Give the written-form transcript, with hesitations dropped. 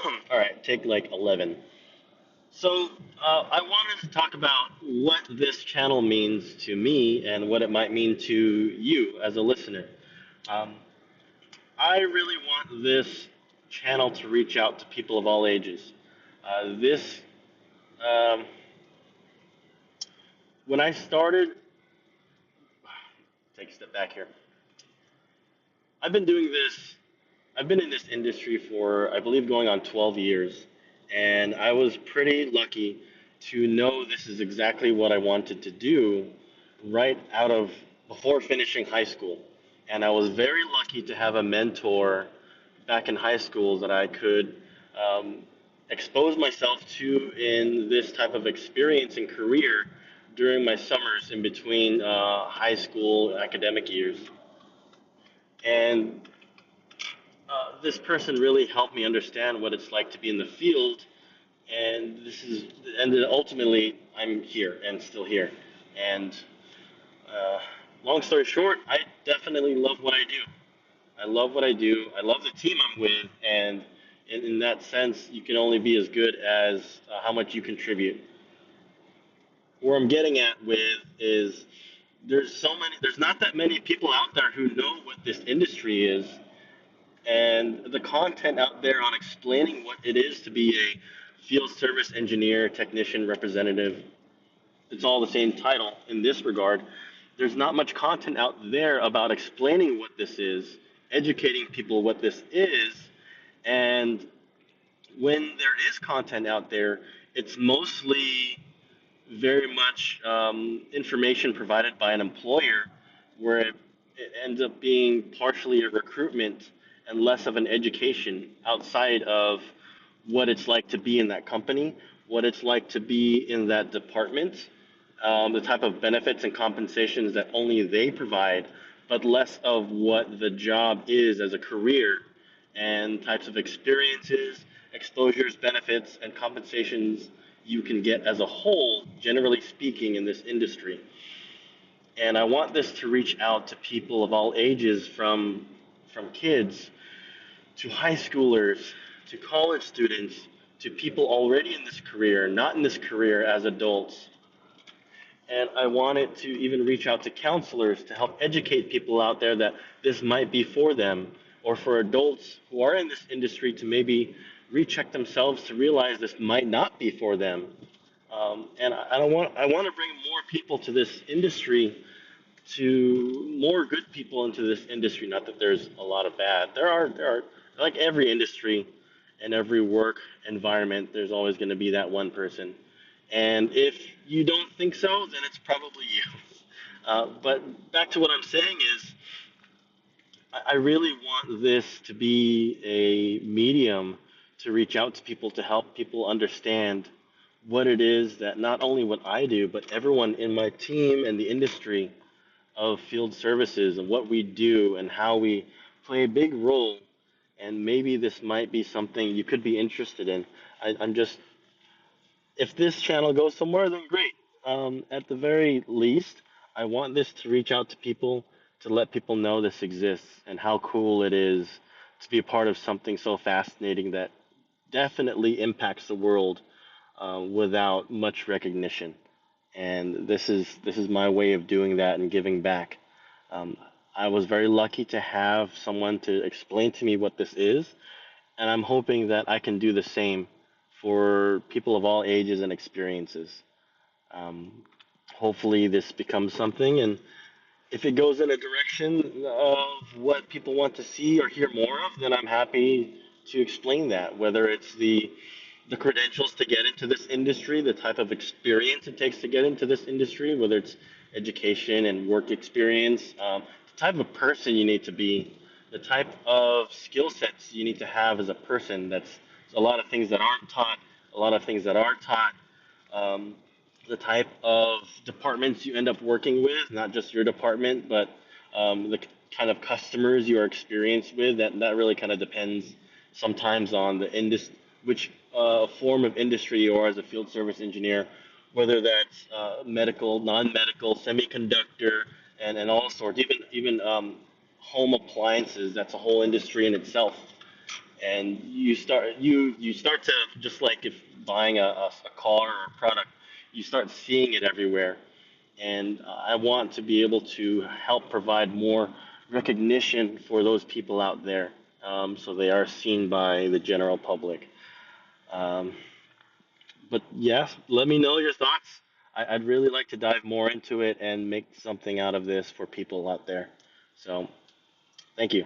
All right, take like 11. So, I wanted to talk about what this channel means to me and what it might mean to you as a listener. Um, I really want this channel to reach out to people of all ages. This, um, when I started, take a step back here. I've been doing this I've been in this industry for, I believe, going on 12 years, and I was pretty lucky to know this is exactly what I wanted to do right out of before finishing high school. And I was very lucky to have a mentor back in high school that I could um, expose myself to in this type of experience and career during my summers in between high school academic years. And this person really helped me understand what it's like to be in the field, and then ultimately I'm here and still here. And uh, long story short, I definitely love what I do. I love what I do. I love the team I'm with, and in that sense, you can only be as good as how much you contribute. Where I'm getting at with is there's not that many people out there who know what this industry is, and the content out there on explaining what it is to be a field service engineer, technician, representative, it's all the same title in this regard. There's not much content out there about explaining what this is, educating people what this is, and when there is content out there, it's mostly very much information provided by an employer where it ends up being partially a recruitment and less of an education outside of what it's like to be in that company, what it's like to be in that department, the type of benefits and compensations that only they provide, but less of what the job is as a career and types of experiences, exposures, benefits, and compensations you can get as a whole, generally speaking, in this industry. And I want this to reach out to people of all ages, from kids to high schoolers to college students to people already in this career, not in this career as adults. And I want it to even reach out to counselors to help educate people out there that this might be for them, or for adults who are in this industry to maybe recheck themselves to realize this might not be for them. And I want to bring more people to this industry, to more good people into this industry. Not that there's a lot of bad. There are like every industry and every work environment. There's always going to be that one person. And if you don't think so, then it's probably you. But back to what I'm saying is, I really want this to be a medium to reach out to people, to help people understand what it is that not only what I do, but everyone in my team and the industry of field services and what we do and how we play a big role. And maybe this might be something you could be interested in. I'm just, if this channel goes somewhere, then great. At the very least, I want this to reach out to people, to let people know this exists and how cool it is to be a part of something so fascinating that definitely impacts the world without much recognition. And this is my way of doing that and giving back. Um, I was very lucky to have someone to explain to me what this is, and I'm hoping that I can do the same for people of all ages and experiences. Um, Hopefully, this becomes something, and if it goes in a direction of what people want to see or hear more of, then I'm happy to explain that. Whether it's the credentials to get into this industry, the type of experience it takes to get into this industry, whether it's education and work experience, the type of person you need to be, the type of skill sets you need to have as a person. That's a lot of things that aren't taught, a lot of things that are taught. Um, the type of departments you end up working with, not just your department, but the kind of customers you are experienced with. That really kind of depends sometimes on the which form of industry you are as a field service engineer, whether that's medical, non-medical, semiconductor, and all sorts, even home appliances. That's a whole industry in itself. and you start to, just like if buying a car or a product, you start seeing it everywhere. And I want to be able to help provide more recognition for those people out there, so they are seen by the general public. Um, but yes, let me know your thoughts. I'd really like to dive more into it and make something out of this for people out there. So thank you.